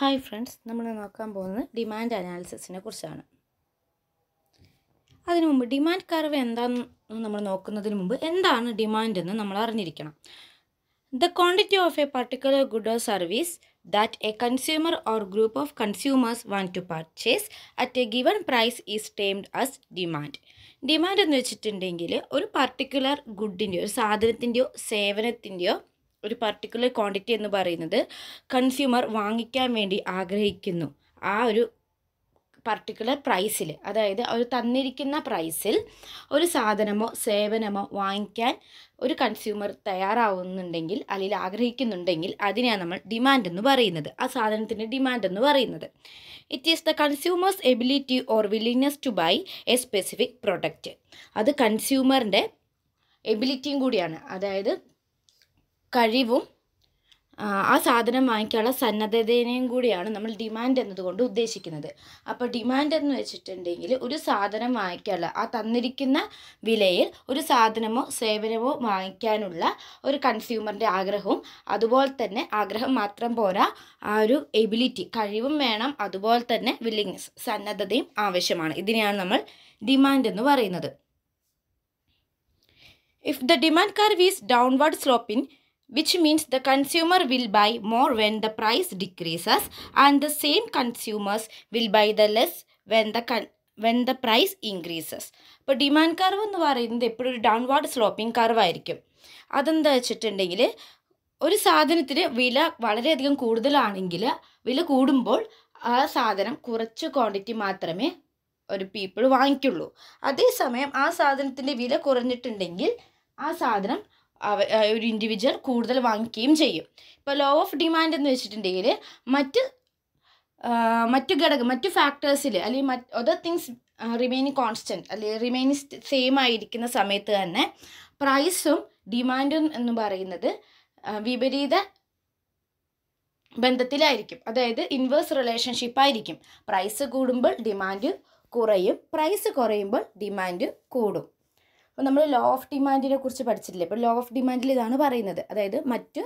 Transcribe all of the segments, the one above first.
Hi friends, നമ്മൾ നോക്കാൻ പോകുന്നത് ഡിമാൻഡ് അനാലിസിസിനെ കുറിച്ചാണ്. അതിനു മുമ്പ് ഡിമാൻഡ് കർവ് എന്താണെന്ന് നമ്മൾ നോക്കുന്നതിന് മുമ്പ് എന്താണ് ഡിമാൻഡ് എന്ന് നമ്മൾ അറിഞ്ഞിരിക്കണം. The quantity of a particular good or service that a consumer or group of consumers want to purchase at a given price is termed as demand. Demand എന്ന് വെച്ചിട്ടുണ്ടെങ്കിൽ ഒരു പർട്ടിക്കുലർ ഗുഡിൻ്റെയോ ഒരു സാധനത്തിൻ്റെയോ സേവനത്തിൻ്റെയോ ഒരു പർട്ടിക്കുലർ ക്വാണ്ടിറ്റി എന്ന് പറയുന്നത് കൺസ്യൂമർ വാങ്ങിക്കാൻ വേണ്ടി ആഗ്രഹിക്കുന്നു. ആ ഒരു പർട്ടിക്കുലർ പ്രൈസിൽ, അതായത് ഒരു തന്നിരിക്കുന്ന പ്രൈസിൽ ഒരു സാധനമോ സേവനമോ വാങ്ങിക്കാൻ ഒരു കൺസ്യൂമർ തയ്യാറാവുന്നുണ്ടെങ്കിൽ അല്ലെങ്കിൽ ആഗ്രഹിക്കുന്നുണ്ടെങ്കിൽ അതിനെയാണ് നമ്മൾ ഡിമാൻഡ് എന്ന് പറയുന്നത്. ആ സാധനത്തിൻ്റെ ഡിമാൻഡ് എന്ന് പറയുന്നത്. It is the consumers ability or willingness to buy a specific product. അത് കൺസ്യൂമറിൻ്റെ എബിലിറ്റിയും കൂടിയാണ്, അതായത് കഴിവും ആ സാധനം വാങ്ങിക്കാനുള്ള സന്നദ്ധതയും കൂടിയാണ് നമ്മൾ ഡിമാൻഡ് എന്നതുകൊണ്ട് ഉദ്ദേശിക്കുന്നത്. അപ്പോൾ ഡിമാൻഡ് എന്ന് വെച്ചിട്ടുണ്ടെങ്കിൽ ഒരു സാധനം വാങ്ങിക്കാനുള്ള ആ തന്നിരിക്കുന്ന വിലയിൽ ഒരു സാധനമോ സേവനമോ വാങ്ങിക്കാനുള്ള ഒരു കൺസ്യൂമറിൻ്റെ ആഗ്രഹവും, അതുപോലെ തന്നെ ആഗ്രഹം മാത്രം പോരാ, ആ ഒരു എബിലിറ്റി കഴിവും വേണം, അതുപോലെ തന്നെ വില്ലിങ്നെസ് സന്നദ്ധതയും ആവശ്യമാണ്. ഇതിനെയാണ് നമ്മൾ ഡിമാൻഡ് എന്ന് പറയുന്നത്. If the demand curve is downward sloping, which means the consumer will buy more when the price decreases and the same consumers will buy the less when the price increases. അപ്പോൾ demand curve എന്ന് പറയുന്നത് എപ്പോഴും ഒരു downward sloping curve ആയിരിക്കും. അതെന്താ വെച്ചിട്ടുണ്ടെങ്കിൽ ഒരു സാധനത്തിന് വില വളരെയധികം കൂടുതലാണെങ്കിൽ വില കൂടുമ്പോൾ ആ സാധനം കുറച്ച് ക്വാണ്ടിറ്റി മാത്രമേ ഒരു പീപ്പിൾ വാങ്ങിക്കുള്ളൂ. അതേസമയം ആ സാധനത്തിൻ്റെ വില കുറഞ്ഞിട്ടുണ്ടെങ്കിൽ ആ സാധനം ഒരു ഇൻഡിവിജ്വൽ കൂടുതൽ വാങ്ങിക്കുകയും ചെയ്യും. ഇപ്പോൾ ലോ ഓഫ് ഡിമാൻഡ് എന്ന് വെച്ചിട്ടുണ്ടെങ്കിൽ മറ്റു ഫാക്ടേഴ്സിൽ അല്ലെങ്കിൽ അതർ തിങ്സ് റിമൈനിങ് കോൺസ്റ്റൻറ്റ് അല്ലെങ്കിൽ റിമൈനിങ് സെയിം ആയിരിക്കുന്ന സമയത്ത് തന്നെ പ്രൈസും ഡിമാൻഡും എന്ന് പറയുന്നത് വിപരീത ബന്ധത്തിലായിരിക്കും, അതായത് ഇൻവേഴ്സ് റിലേഷൻഷിപ്പ് ആയിരിക്കും. പ്രൈസ് കൂടുമ്പോൾ ഡിമാൻഡ് കുറയും, പ്രൈസ് കുറയുമ്പോൾ ഡിമാൻഡ് കൂടും. അപ്പോൾ നമ്മൾ ലോ ഓഫ് ഡിമാൻഡിനെ കുറിച്ച് പഠിച്ചിട്ടില്ലേ? ഇപ്പോൾ ലോ ഓഫ് ഡിമാൻഡിൽ ഇതാണ് പറയുന്നത്, അതായത് മറ്റു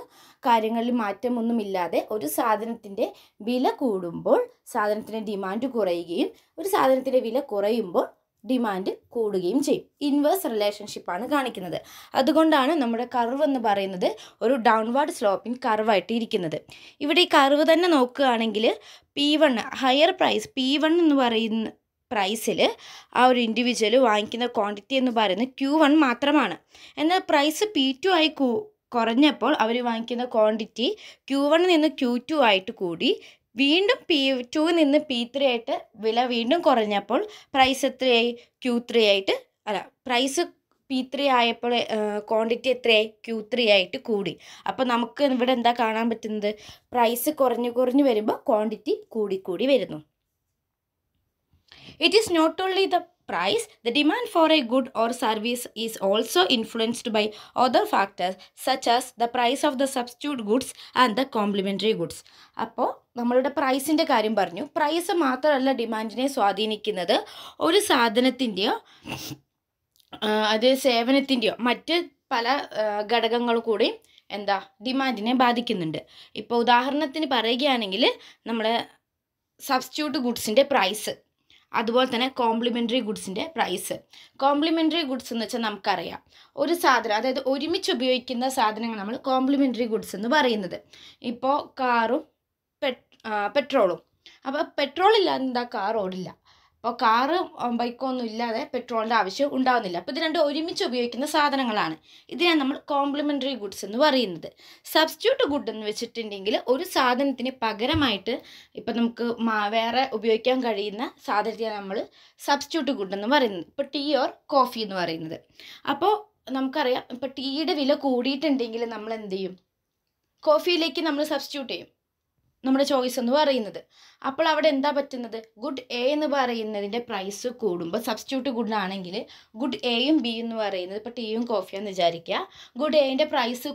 കാര്യങ്ങളിൽ മാറ്റമൊന്നുമില്ലാതെ ഒരു സാധനത്തിൻ്റെ വില കൂടുമ്പോൾ സാധനത്തിൻ്റെ ഡിമാൻഡ് കുറയുകയും ഒരു സാധനത്തിൻ്റെ വില കുറയുമ്പോൾ ഡിമാൻഡ് കൂടുകയും ചെയ്യും. ഇൻവേഴ്സ് റിലേഷൻഷിപ്പാണ് കാണിക്കുന്നത്. അതുകൊണ്ടാണ് നമ്മുടെ കർവ് എന്ന് പറയുന്നത് ഒരു ഡൗൺവേർഡ് സ്ലോപ്പിംഗ് കർവായിട്ട് ഇരിക്കുന്നത്. ഇവിടെ ഈ കർവ് തന്നെ നോക്കുകയാണെങ്കിൽ P1 ഹയർ പ്രൈസ് P1 എന്ന് പറയുന്ന പ്രൈസിൽ ആ ഒരു ഇൻഡിവിജ്വൽ വാങ്ങിക്കുന്ന ക്വാണ്ടിറ്റി എന്ന് പറയുന്നത് Q1 മാത്രമാണ്. എന്നാൽ പ്രൈസ് P2 ആയി കുറഞ്ഞപ്പോൾ അവർ വാങ്ങിക്കുന്ന ക്വാണ്ടിറ്റി Q1 നിന്ന് Q2 ആയിട്ട് കൂടി, വീണ്ടും P2 നിന്ന് P3 ആയിട്ട് വില വീണ്ടും കുറഞ്ഞപ്പോൾ പ്രൈസ് എത്രയായി? Q3 ആയിട്ട് പ്രൈസ് P3 ആയപ്പോൾ ക്വാണ്ടിറ്റി എത്രയായി? Q3 ആയിട്ട് കൂടി. അപ്പോൾ നമുക്ക് ഇവിടെ എന്താ കാണാൻ പറ്റുന്നത്? പ്രൈസ് കുറഞ്ഞു വരുമ്പോൾ ക്വാണ്ടിറ്റി കൂടി വരുന്നു. It is not only the price, the demand for a good or service is also influenced by other factors such as the price of the substitute goods and the complementary goods. അപ്പോൾ നമ്മളുടെ പ്രൈസിൻ്റെ കാര്യം പറഞ്ഞു. Price മാത്രമല്ല ഡിമാൻഡിനെ സ്വാധീനിക്കുന്നത്, ഒരു സാധനത്തിൻ്റെയോ അത് സേവനത്തിൻ്റെയോ മറ്റ് പല ഘടകങ്ങൾ കൂടി ഡിമാൻഡിനെ ബാധിക്കുന്നുണ്ട്. ഇപ്പോൾ ഉദാഹരണത്തിന് പറയുകയാണെങ്കിൽ നമ്മുടെ സബ്സ്റ്റിറ്റ്യൂട്ട് ഗുഡ്സിൻ്റെ പ്രൈസ്, അതുപോലെ തന്നെ കോംപ്ലിമെൻ്ററി ഗുഡ്സിൻ്റെ പ്രൈസ്. കോംപ്ലിമെൻ്ററി ഗുഡ്സ് എന്ന് വെച്ചാൽ നമുക്കറിയാം, ഒരു സാധനം, അതായത് ഒരുമിച്ച് ഉപയോഗിക്കുന്ന സാധനങ്ങൾ നമ്മൾ കോംപ്ലിമെൻ്ററി ഗുഡ്സ് എന്ന് പറയുന്നത്. ഇപ്പോൾ കാറും പെട്രോളും. അപ്പോൾ പെട്രോൾ ഇല്ലാതെ കാർ ഓടില്ല. അപ്പോൾ കാറ് ബൈക്കൊന്നും ഇല്ലാതെ പെട്രോളിൻ്റെ ആവശ്യം ഉണ്ടാകുന്നില്ല. അപ്പോൾ ഇത് രണ്ടും ഒരുമിച്ച് ഉപയോഗിക്കുന്ന സാധനങ്ങളാണ്. ഇതിനാണ് നമ്മൾ കോംപ്ലിമെൻ്ററി ഗുഡ്സ് എന്ന് പറയുന്നത്. സബ്സ്റ്റിറ്റ്യൂട്ട് ഗുഡ് എന്ന് വെച്ചിട്ടുണ്ടെങ്കിൽ ഒരു സാധനത്തിന് പകരമായിട്ട് ഇപ്പം നമുക്ക് വേറെ ഉപയോഗിക്കാൻ കഴിയുന്ന സാധനത്തെയാണ് നമ്മൾ സബ്സ്റ്റിറ്റ്യൂട്ട് ഗുഡ് എന്ന് പറയുന്നത്. ഇപ്പോൾ ടീ ഓർ കോഫി എന്ന് പറയുന്നത്. അപ്പോൾ നമുക്കറിയാം, ഇപ്പോൾ ടീയുടെ വില കൂടിയിട്ടുണ്ടെങ്കിൽ നമ്മൾ എന്ത് ചെയ്യും? കോഫിയിലേക്ക് നമ്മൾ സബ്സ്റ്റിറ്റ്യൂട്ട് ചെയ്യും, നമ്മുടെ ചോയ്സ് എന്ന് പറയുന്നത്. അപ്പോൾ അവിടെ എന്താ പറ്റുന്നത്? ഗുഡ് എ എന്ന് പറയുന്നതിൻ്റെ പ്രൈസ് കൂടുമ്പോൾ സബ്സ്റ്റിറ്റ്യൂട്ട് ഗുഡ് ആണെങ്കിൽ ഗുഡ് എയും ബി എന്ന് പറയുന്നത്, ഇപ്പോൾ ടീയും കോഫിയാന്ന് വിചാരിക്കുക, ഗുഡ് എയുടെ പ്രൈസ്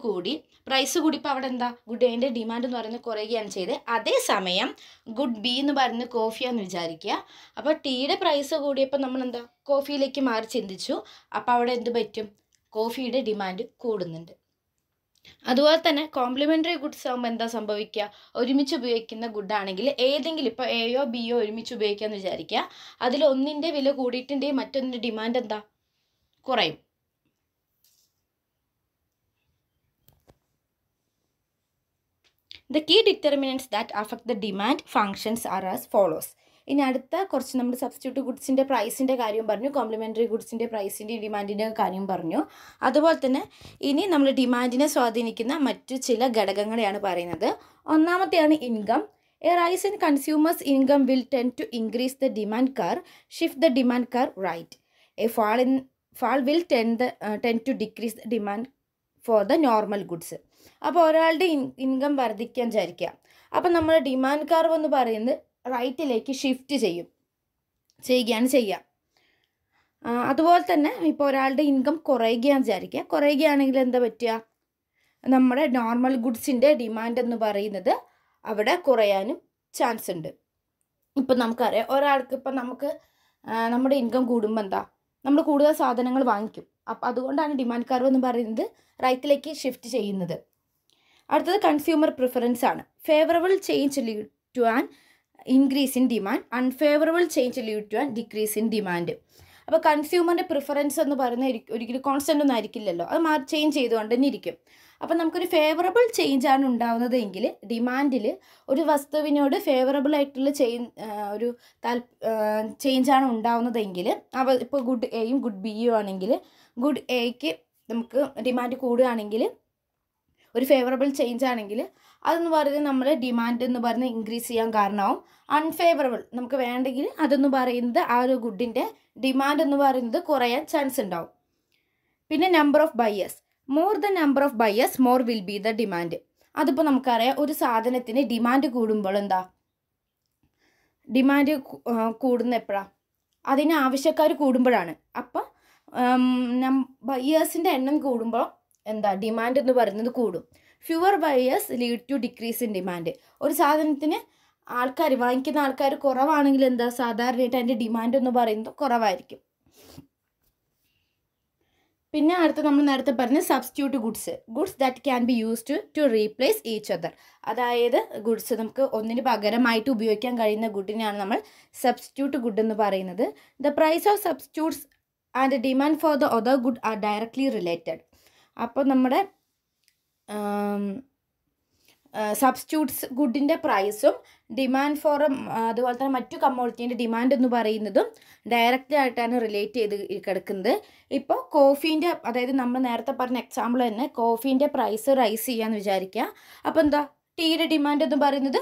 കൂടിയപ്പോൾ അവിടെ ഗുഡ് എയുടെ ഡിമാൻഡ് എന്ന് പറയുന്നത് കുറയുകയാണ് ചെയ്തത്. അതേസമയം ഗുഡ് ബി എന്ന് പറയുന്നത് കോഫിയാന്ന് വിചാരിക്കുക. അപ്പോൾ ടീയുടെ പ്രൈസ് കൂടിയപ്പോൾ നമ്മൾ കോഫിയിലേക്ക് മാറി ചിന്തിച്ചു. അപ്പോൾ അവിടെ എന്ത് പറ്റും? കോഫിയുടെ ഡിമാൻഡ് കൂടുന്നുണ്ട്. അതുപോലെ തന്നെ കോംപ്ലിമെൻ്ററി ഗുഡ്സ് ആകുമ്പോൾ എന്താ സംഭവിക്കുക, ഒരുമിച്ച് ഉപയോഗിക്കുന്ന ഗുഡാണെങ്കിൽ ഏതെങ്കിലും ഇപ്പോൾ എയോ ബിയോ ഒരുമിച്ച് ഉപയോഗിക്കാമെന്ന് വിചാരിക്കുക, അതിൽ ഒന്നിൻ്റെ വില കൂടിയിട്ടുണ്ടെങ്കിൽ മറ്റൊന്നിൻ്റെ ഡിമാൻഡ് എന്താ കുറയും. The key determinants that affect the demand functions are as follows. ഇനി അടുത്ത കുറച്ച് നമ്മൾ സബ്സ്റ്റിറ്റ്യൂട്ട് ഗുഡ്സിൻ്റെ പ്രൈസിൻ്റെ കാര്യം പറഞ്ഞു, കോംപ്ലിമെൻ്ററി ഗുഡ്സിൻ്റെ പ്രൈസിൻ്റെ ഡിമാൻഡിൻ്റെ കാര്യം പറഞ്ഞു. അതുപോലെ തന്നെ ഇനി നമ്മൾ ഡിമാൻഡിനെ സ്വാധീനിക്കുന്ന മറ്റു ചില ഘടകങ്ങളെയാണ് പറയുന്നത്. ഒന്നാമത്തെയാണ് income. A rise in consumers income will tend to increase the demand curve, shift the demand curve right. A fall will tend to decrease the demand for the normal goods. അപ്പോൾ ഒരാളുടെ ഇൻകം വർദ്ധിക്കാൻ വിചാരിക്കുക, അപ്പം നമ്മൾ demand curve എന്ന് പറയുന്നത് റൈറ്റിലേക്ക് shift ചെയ്യുകയാണ് ചെയ്യുക. അതുപോലെ തന്നെ ഇപ്പോൾ ഒരാളുടെ ഇൻകം കുറയുകയാണെന്ന് വിചാരിക്കുക, കുറയുകയാണെങ്കിൽ എന്താ പറ്റുക, നമ്മുടെ നോർമൽ ഗുഡ്സിൻ്റെ ഡിമാൻഡ് എന്ന് പറയുന്നത് അവിടെ കുറയാനും ചാൻസ് ഉണ്ട്. ഇപ്പം നമുക്കറിയാം ഒരാൾക്ക് ഇപ്പം നമ്മുടെ ഇൻകം കൂടുമ്പോൾ എന്താ, നമ്മൾ കൂടുതൽ സാധനങ്ങൾ വാങ്ങിക്കും. അപ്പം അതുകൊണ്ടാണ് ഡിമാൻഡ് കർവ് എന്ന് പറയുന്നത് റൈറ്റിലേക്ക് ഷിഫ്റ്റ് ചെയ്യുന്നത്. അടുത്തത് കൺസ്യൂമർ പ്രിഫറൻസ് ആണ്. Favourable change lead to an increase in demand, unfavourable change lead to an decrease in demand. അപ്പോൾ കൺസ്യൂമറിൻ്റെ പ്രിഫറൻസ് എന്ന് പറയുന്നത് ഒരിക്കലും കോൺസ്റ്റൻ്റ് ഒന്നും ആയിരിക്കില്ലല്ലോ, അത് ചേഞ്ച് ചെയ്തുകൊണ്ട് തന്നെ ഇരിക്കും. അപ്പം നമുക്കൊരു ഫേവറബിൾ ചേഞ്ചാണ് ഉണ്ടാവുന്നതെങ്കിൽ ഡിമാൻഡിൽ ഒരു വസ്തുവിനോട് ഫേവറബിൾ ആയിട്ടുള്ള ഒരു ചേഞ്ചാണ് ഉണ്ടാവുന്നതെങ്കിൽ ഇപ്പോൾ ഗുഡ് എയും ഗുഡ് ബിയും ആണെങ്കിൽ ഗുഡ് എക്ക് നമുക്ക് ഡിമാൻഡ് കൂടുകയാണെങ്കിൽ ഒരു ഫേവറബിൾ ചേഞ്ച് ആണെങ്കിൽ അതെന്ന് പറയുന്നത് നമ്മൾ ഡിമാൻഡ് എന്ന് പറയുന്നത് ഇൻക്രീസ് ചെയ്യാൻ കാരണമാവും. അൺഫേവറബിൾ നമുക്ക് വേണ്ടെങ്കിൽ അതെന്ന് പറയുന്നത് ആ ഒരു ഗുഡിൻ്റെ ഡിമാൻഡ് എന്ന് പറയുന്നത് കുറയാൻ ചാൻസ് ഉണ്ടാവും. പിന്നെ number of buyers, more the number of buyers more will be the demand. അതിപ്പോൾ നമുക്കറിയാം ഒരു സാധനത്തിന് ഡിമാൻഡ് കൂടുമ്പോൾ എന്താ, ഡിമാൻഡ് കൂടുന്ന എപ്പോഴാണ്, അതിന് ആവശ്യക്കാർ കൂടുമ്പോഴാണ്. അപ്പം ബയേഴ്സിൻ്റെ എണ്ണം കൂടുമ്പോൾ എന്താ ഡിമാൻഡ് എന്ന് പറയുന്നത് കൂടും. Fewer buyers lead to decrease in demand. ഒരു സാധനത്തിന് വാങ്ങിക്കുന്ന ആൾക്കാർ കുറവാണെങ്കിൽ എന്താ സാധാരണയായിട്ട് അതിൻ്റെ ഡിമാൻഡ് എന്ന് പറയുന്നത് കുറവായിരിക്കും. പിന്നെ അടുത്ത് നമ്മൾ നേരത്തെ പറഞ്ഞ substitute goods that can be used to replace each other. അതായത് ഗുഡ്സ് നമുക്ക് ഒന്നിന് പകരമായിട്ട് ഉപയോഗിക്കാൻ കഴിയുന്ന ഗുഡിനെയാണ് നമ്മൾ സബ്സ്റ്റിറ്റ്യൂട്ട് ഗുഡ് എന്ന് പറയുന്നത്. The price of substitutes and demand for the other good are directly related. അപ്പോൾ നമ്മുടെ സബ്സ്റ്റിറ്റ്യൂട്ട്സ് ഗുഡിൻ്റെ പ്രൈസും ഡിമാൻഡ് ഫോർ അതുപോലെ തന്നെ മറ്റു കമ്മോഡിറ്റീൻ്റെ ഡിമാൻഡ് എന്ന് പറയുന്നതും ഡയറക്റ്റ്ലി ആയിട്ടാണ് റിലേറ്റ് ചെയ്ത് കിടക്കുന്നത്. ഇപ്പോൾ കോഫീൻ്റെ, അതായത് നമ്മൾ നേരത്തെ പറഞ്ഞ എക്സാമ്പിൾ തന്നെ, കോഫീൻ്റെ പ്രൈസ് റൈസ് ചെയ്യാമെന്ന് വിചാരിക്കുക. അപ്പോൾ എന്താ, ടീയുടെ ഡിമാൻഡ് എന്ന് പറയുന്നത്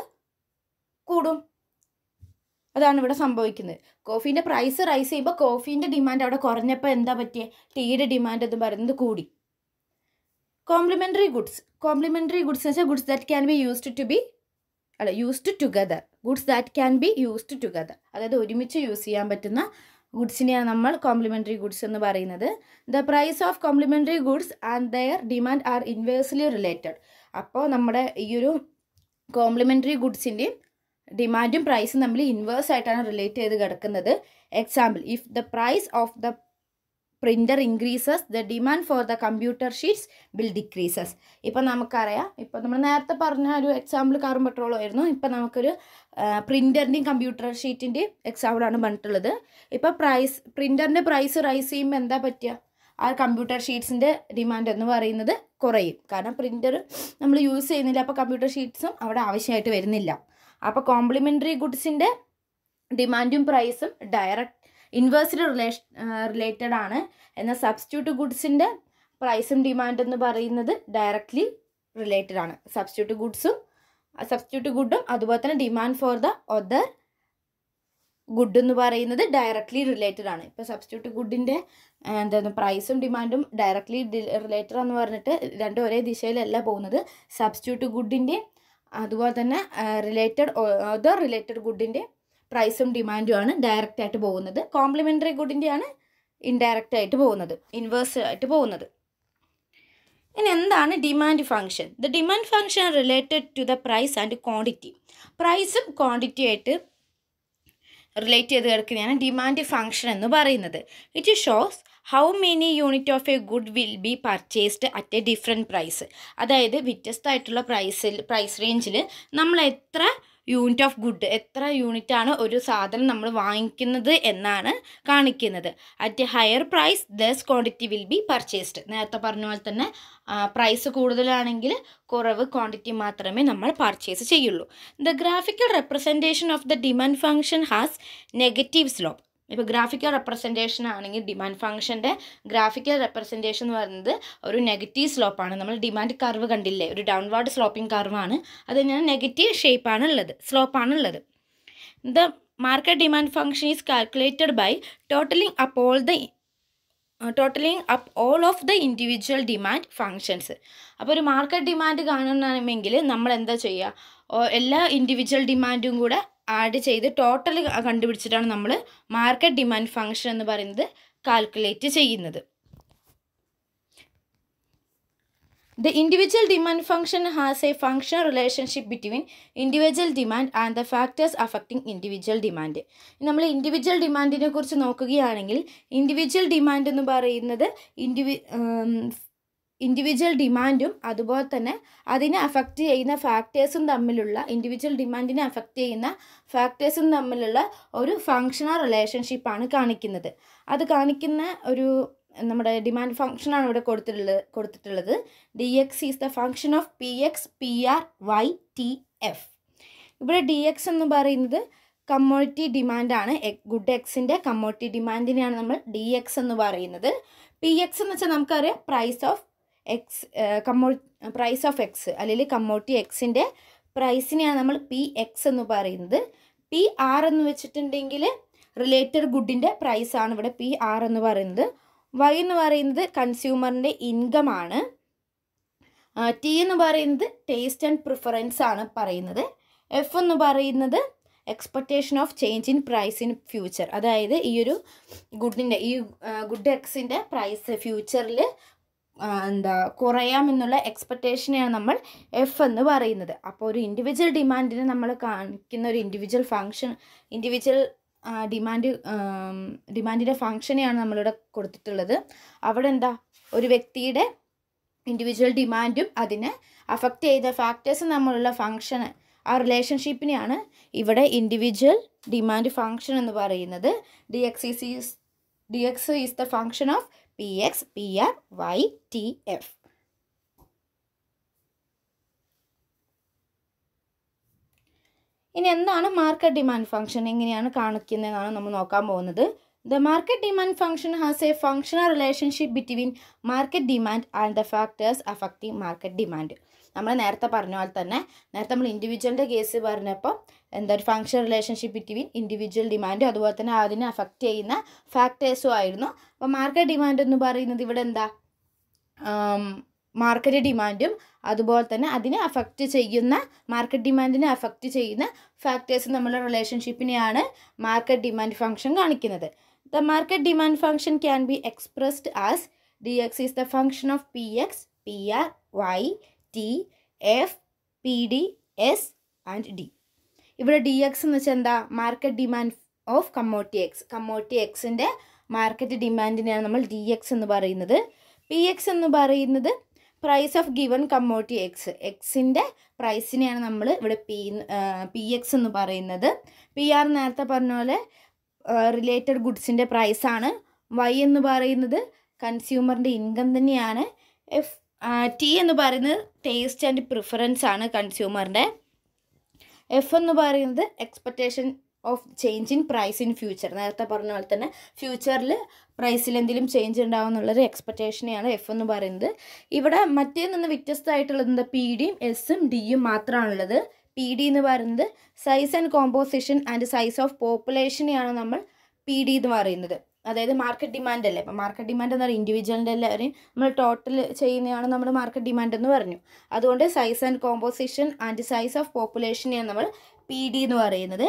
കൂടും. അതാണ് ഇവിടെ സംഭവിക്കുന്നത്. കോഫീൻ്റെ പ്രൈസ് റൈസ് ചെയ്യുമ്പോൾ കോഫീൻ്റെ ഡിമാൻഡ് അവിടെ കുറഞ്ഞപ്പോൾ എന്താ പറ്റിയ, ടീയുടെ ഡിമാൻഡ് എന്ന് പറയുന്നത് കൂടി. കോംപ്ലിമെൻ്ററി ഗുഡ്സ് എന്ന് വെച്ചാൽ goods that can be used together. Goods that can be used together, അതായത് ഒരുമിച്ച് യൂസ് ചെയ്യാൻ പറ്റുന്ന ഗുഡ്സിനെയാണ് നമ്മൾ കോംപ്ലിമെൻ്ററി ഗുഡ്സ് എന്ന് പറയുന്നത്. The price of complementary goods and their demand are inversely related. അപ്പോൾ നമ്മുടെ ഈ ഒരു കോംപ്ലിമെൻ്ററി ഗുഡ്സിൻ്റെയും ഡിമാൻഡും പ്രൈസും തമ്മിൽ ഇൻവേഴ്സ് ആയിട്ടാണ് റിലേറ്റ് ചെയ്ത് കിടക്കുന്നത്. Example, if the price of the printer increases the demand for the computer sheets will decreases. ഇപ്പം നമുക്കറിയാം, ഇപ്പോൾ നമ്മൾ നേരത്തെ പറഞ്ഞ ഒരു എക്സാമ്പിൾ കാറും പെട്രോളും ആയിരുന്നു. ഇപ്പം നമുക്കൊരു പ്രിൻ്ററിൻ്റെയും കമ്പ്യൂട്ടർ ഷീറ്റിൻ്റെയും എക്സാമ്പിളാണ് പറഞ്ഞിട്ടുള്ളത്. ഇപ്പോൾ പ്രിൻ്ററിൻ്റെ പ്രൈസ് റൈസ് ചെയ്യുമ്പോൾ എന്താ പറ്റുക, ആ കമ്പ്യൂട്ടർ ഷീറ്റ്സിൻ്റെ ഡിമാൻഡ് എന്ന് പറയുന്നത് കുറയും. കാരണം പ്രിൻ്റർ നമ്മൾ യൂസ് ചെയ്യുന്നില്ല, അപ്പോൾ കമ്പ്യൂട്ടർ ഷീറ്റ്സും അവിടെ ആവശ്യമായിട്ട് വരുന്നില്ല. അപ്പോൾ കോംപ്ലിമെൻ്ററി ഗുഡ്സിൻ്റെ ഡിമാൻഡും പ്രൈസും ഇൻവേഴ്സ്ലി റിലേറ്റഡ് ആണ്. എന്നാൽ സബ്സ്റ്റിറ്റ്യൂട്ട് ഗുഡ്സിൻ്റെ പ്രൈസും ഡിമാൻഡ് എന്ന് പറയുന്നത് ഡയറക്റ്റ്ലി റിലേറ്റഡ് ആണ്. സബ്സ്റ്റിറ്റ്യൂട്ട് ഗുഡും അതുപോലെ തന്നെ demand for the other good എന്ന് പറയുന്നത് ഡയറക്റ്റ്ലി റിലേറ്റഡ് ആണ്. ഇപ്പോൾ സബ്സ്റ്റിറ്റ്യൂട്ട് ഗുഡിൻ്റെ പ്രൈസും ഡിമാൻഡും ഡയറക്റ്റ്ലി റിലേറ്റഡ് എന്ന് പറഞ്ഞിട്ട് രണ്ടും ഒരേ ദിശയിലല്ല പോകുന്നത്. സബ്സ്റ്റിറ്റ്യൂട്ട് ഗുഡിൻ്റെ അതുപോലെ തന്നെ അതർ റിലേറ്റഡ് ഗുഡിൻ്റെ പ്രൈസും ഡിമാൻഡും ആണ് ഡയറക്റ്റ് ആയിട്ട് പോകുന്നത്. കോംപ്ലിമെൻ്ററി ഗുഡിൻ്റെയാണ് ഇൻഡയറക്റ്റ് ആയിട്ട് പോകുന്നത്, ഇൻവേഴ്സ് ആയിട്ട് പോകുന്നത്. ഇനി എന്താണ് demand function? The demand function related to the price and quantity. പ്രൈസും ക്വാണ്ടിറ്റി ആയിട്ട് റിലേറ്റ് ചെയ്ത് കിടക്കുന്നതാണ് ഡിമാൻഡ് ഫംഗ്ഷൻ എന്ന് പറയുന്നത്. It shows how many unit of a good will be purchased at a different price. അതായത് വ്യത്യസ്തമായിട്ടുള്ള പ്രൈസ് റേഞ്ചിൽ നമ്മൾ എത്ര യൂണിറ്റ് ഓഫ് ഗുഡ്, എത്ര യൂണിറ്റാണ് ഒരു സാധനം നമ്മൾ വാങ്ങിക്കുന്നത് എന്നാണ് കാണിക്കുന്നത്. At a higher price thus quantity will be purchased. നേരത്തെ പറഞ്ഞ പോലെ തന്നെ പ്രൈസ് കൂടുതലാണെങ്കിൽ കുറവ് ക്വാണ്ടിറ്റി മാത്രമേ നമ്മൾ പർച്ചേസ് ചെയ്യുള്ളൂ. The graphical representation of the demand function has negative slope. ഇപ്പോൾ ഗ്രാഫിക്കൽ റെപ്രസെൻറ്റേഷൻ ആണെങ്കിൽ ഡിമാൻഡ് ഫംഗ്ഷൻ്റെ ഗ്രാഫിക്കൽ റെപ്രസെൻറ്റേഷൻ എന്ന് പറയുന്നത് ഒരു നെഗറ്റീവ് സ്ലോപ്പാണ്. നമ്മൾ ഡിമാൻഡ് കർവ് കണ്ടില്ലേ, ഒരു ഡൗൺവേർഡ് സ്ലോപ്പിംഗ് കർവാണ്. അതിന് നെഗറ്റീവ് ഷേപ്പാണ് ഉള്ളത്, സ്ലോപ്പാണ് ഉള്ളത്. The market demand function is calculated by totalling up all of the individual demand functions. അപ്പോൾ ഒരു മാർക്കറ്റ് ഡിമാൻഡ് കാണണമെങ്കിൽ നമ്മൾ എന്താ ചെയ്യുക, എല്ലാ ഇൻഡിവിജ്വൽ ഡിമാൻഡും കൂടെ ആഡ് ചെയ്ത് ടോട്ടൽ കണ്ടുപിടിച്ചിട്ടാണ് നമ്മൾ മാർക്കറ്റ് ഡിമാൻഡ് ഫംഗ്ഷൻ എന്ന് പറയുന്നത് കാൽക്കുലേറ്റ് ചെയ്യുന്നത്. The individual demand function has a functional relationship between individual demand and the factors affecting individual demand. നമ്മൾ ഇൻഡിവിജ്വൽ ഡിമാൻഡിനെ കുറിച്ച് നോക്കുകയാണെങ്കിൽ ഇൻഡിവിജ്വൽ ഡിമാൻഡ് എന്ന് പറയുന്നത് ഇൻഡിവിജ്വൽ ഡിമാൻഡും അതുപോലെ തന്നെ അതിനെ അഫക്റ്റ് ചെയ്യുന്ന ഫാക്ടേഴ്സും തമ്മിലുള്ള, ഇൻഡിവിജ്വൽ ഡിമാൻഡിനെ അഫക്റ്റ് ചെയ്യുന്ന ഫാക്ടേഴ്സും തമ്മിലുള്ള ഒരു ഫങ്ഷണൽ റിലേഷൻഷിപ്പാണ് കാണിക്കുന്നത്. അത് കാണിക്കുന്ന ഒരു നമ്മുടെ ഡിമാൻഡ് ഫംഗ്ഷനാണ് ഇവിടെ കൊടുത്തിട്ടുള്ളത്. D X is the function of P X P R Y T F. ഇവിടെ ഡി എക്സ് എന്ന് പറയുന്നത് കമ്മോഡിറ്റി ഡിമാൻഡാണ്. ഗുഡ് എക്സിൻ്റെ കമ്മോഡിറ്റി ഡിമാൻഡിനെയാണ് നമ്മൾ ഡി എക്സ് എന്ന് പറയുന്നത്. പി എക്സ് എന്ന് വെച്ചാൽ നമുക്കറിയാം പ്രൈസ് ഓഫ് എക്സ് അല്ലെങ്കിൽ കമ്മോഡിറ്റി എക്സിൻ്റെ പ്രൈസിനെയാണ് നമ്മൾ പി എക്സ് എന്ന് പറയുന്നത്. പി ആർ എന്ന് വെച്ചിട്ടുണ്ടെങ്കിൽ റിലേറ്റഡ് ഗുഡിൻ്റെ പ്രൈസാണ് ഇവിടെ പി ആർ എന്ന് പറയുന്നത്. വൈ എന്ന് പറയുന്നത് കൺസ്യൂമറിൻ്റെ ഇൻകം ആണ്. ടി എന്ന് പറയുന്നത് ടേസ്റ്റ് ആൻഡ് പ്രിഫറൻസ് ആണ് പറയുന്നത്. എഫ് എന്ന് പറയുന്നത് expectation of change in price in future. അതായത് ഈ ഒരു ഗുഡ് എക്സിൻ്റെ പ്രൈസ് ഫ്യൂച്ചറിൽ കുറയാമെന്നുള്ള എക്സ്പെക്റ്റേഷനെയാണ് നമ്മൾ എഫ് എന്ന് പറയുന്നത്. അപ്പോൾ ഒരു ഇൻഡിവിജ്വൽ ഡിമാൻഡിനെ നമ്മൾ കാണിക്കുന്ന ഒരു ഇൻഡിവിജ്വൽ ഡിമാൻഡിൻ്റെ ഫംഗ്ഷനെയാണ് നമ്മളിവിടെ കൊടുത്തിട്ടുള്ളത്. അവിടെ എന്താ, ഒരു വ്യക്തിയുടെ ഇൻഡിവിജ്വൽ ഡിമാൻഡും അതിനെ അഫക്റ്റ് ചെയ്ത ഫാക്ടേഴ്സും തമ്മിലുള്ള ഫംഗ്ഷൻ, ആ റിലേഷൻഷിപ്പിനെയാണ് ഇവിടെ ഇൻഡിവിജ്വൽ ഡിമാൻഡ് ഫംഗ്ഷൻ എന്ന് പറയുന്നത്. D X is the function of P X P R Y T F. ഇനി എന്താണ് മാർക്കറ്റ് ഡിമാൻഡ് ഫംഗ്ഷൻ, എങ്ങനെയാണ് കാണിക്കുന്നതെന്നാണ് നമ്മൾ നോക്കാൻ പോകുന്നത്. The market demand function has A functional relationship between market demand and the factors affecting market demand. നമ്മൾ നേരത്തെ പറഞ്ഞ പോലെ തന്നെ, നേരത്തെ നമ്മൾ ഇൻഡിവിജ്വലിൻ്റെ കേസ് പറഞ്ഞപ്പോൾ ഒരു ഫംഗ്ഷണൽ റിലേഷൻഷിപ്പ് ബിറ്റ്വീൻ ഇൻഡിവിജ്വൽ ഡിമാൻഡും അതുപോലെ തന്നെ അതിനെ അഫക്റ്റ് ചെയ്യുന്ന ഫാക്ടേഴ്സും ആയിരുന്നു. അപ്പോൾ മാർക്കറ്റ് ഡിമാൻഡ് എന്ന് പറയുന്നത് ഇവിടെ മാർക്കറ്റ് ഡിമാൻഡും അതുപോലെ തന്നെ അതിനെ അഫക്റ്റ് ചെയ്യുന്ന മാർക്കറ്റ് ഡിമാൻഡിനെ അഫക്റ്റ് ചെയ്യുന്ന ഫാക്ടേഴ്സും തമ്മിലുള്ള റിലേഷൻഷിപ്പിനെയാണ് മാർക്കറ്റ് ഡിമാൻഡ് ഫംഗ്ഷൻ കാണിക്കുന്നത്. The market demand function can be expressed as D X is the function of P X P R Y T F P D S and D. ഇവിടെ D X എന്ന് വെച്ചാൽ എന്താ, market demand of commodity എക്സിൻ്റെ market ഡിമാൻഡിനെയാണ് നമ്മൾ D X എന്ന് പറയുന്നത്. P X എന്ന് പറയുന്നത് പ്രൈസ് ഓഫ് ഗിവൺ കമ്മോഡിറ്റി എക്സിൻ്റെ പ്രൈസിനെയാണ് നമ്മൾ ഇവിടെ പി എക്സ് എന്ന് പറയുന്നത്. പി ആർ നേരത്തെ പറഞ്ഞ പോലെ റിലേറ്റഡ് ഗുഡ്സിൻ്റെ പ്രൈസാണ്. വൈ എന്ന് പറയുന്നത് കൺസ്യൂമറിൻ്റെ ഇൻകം തന്നെയാണ്. ടി എന്ന് പറയുന്നത് ടേസ്റ്റ് ആൻഡ് പ്രിഫറൻസ് ആണ് കൺസ്യൂമറിൻ്റെ. എഫ് എന്ന് പറയുന്നത് expectation of change in price in future. നേരത്തെ പറഞ്ഞ പോലെ തന്നെ ഫ്യൂച്ചറിൽ പ്രൈസിൽ എന്തെങ്കിലും ചേഞ്ച് ഉണ്ടാവും എന്നുള്ളൊരു എക്സ്പെക്റ്റേഷനെയാണ് എഫ് എന്ന് പറയുന്നത്. ഇവിടെ മറ്റേ നിന്ന് വ്യത്യസ്തമായിട്ടുള്ളത് എന്താ, പി ഡിയും എസും ഡിയും മാത്രമാണുള്ളത്. പി ഡി എന്ന് പറയുന്നത് size and composition and size of പോപ്പുലേഷനെയാണ് നമ്മൾ പി ഡി എന്ന് പറയുന്നത്. അതായത് മാർക്കറ്റ് ഡിമാൻഡ് അല്ലേ. അപ്പോൾ മാർക്കറ്റ് ഡിമാൻഡ് എന്ന് പറയുന്നത് ഇൻഡിവിജ്വലിൻ്റെ എല്ലാവരെയും നമ്മൾ ടോട്ടൽ ചെയ്യുന്നതാണ് നമ്മുടെ മാർക്കറ്റ് ഡിമാൻഡ് എന്ന് പറഞ്ഞു. അതുകൊണ്ട് size and composition and size of പോപ്പുലേഷനെയാണ് നമ്മൾ പി ഡി എന്ന് പറയുന്നത്.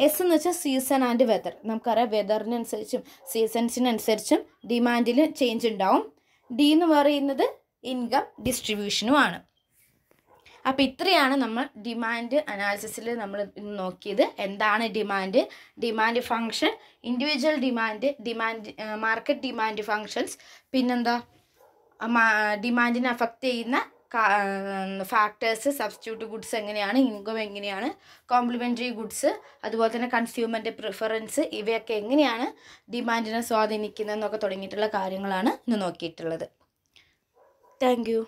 എസ് എന്ന് വെച്ചാൽ സീസൺ ആൻഡ് വെതർ. നമുക്കറിയാം വെതറിനനുസരിച്ചും സീസൺസിനനുസരിച്ചും ഡിമാൻഡിൽ ചേഞ്ച് ഉണ്ടാവും. ഡി എന്ന് പറയുന്നത് ഇൻകം ഡിസ്ട്രിബ്യൂഷനുമാണ്. അപ്പോൾ ഇത്രയാണ് നമ്മൾ ഡിമാൻഡ് അനാലിസിസിൽ നമ്മൾ ഇന്ന് നോക്കിയത്. എന്താണ് demand, demand function, individual demand, market demand functions, പിന്നെന്താ ഡിമാൻഡിനെ അഫക്റ്റ് ചെയ്യുന്ന ഫാക്ടേഴ്സ്, സബ്സ്റ്റിറ്റ്യൂട്ട് ഗുഡ്സ് എങ്ങനെയാണ്, ഇൻകം എങ്ങനെയാണ്, കോംപ്ലിമെൻ്ററി ഗുഡ്സ്, അതുപോലെ തന്നെ കൺസ്യൂമറിൻ്റെ പ്രിഫറൻസ്, ഇവയൊക്കെ എങ്ങനെയാണ് ഡിമാൻഡിനെ സ്വാധീനിക്കുന്നതെന്നൊക്കെ തുടങ്ങിയിട്ടുള്ള കാര്യങ്ങളാണ് ഇന്ന് നോക്കിയിട്ടുള്ളത്. Thank you.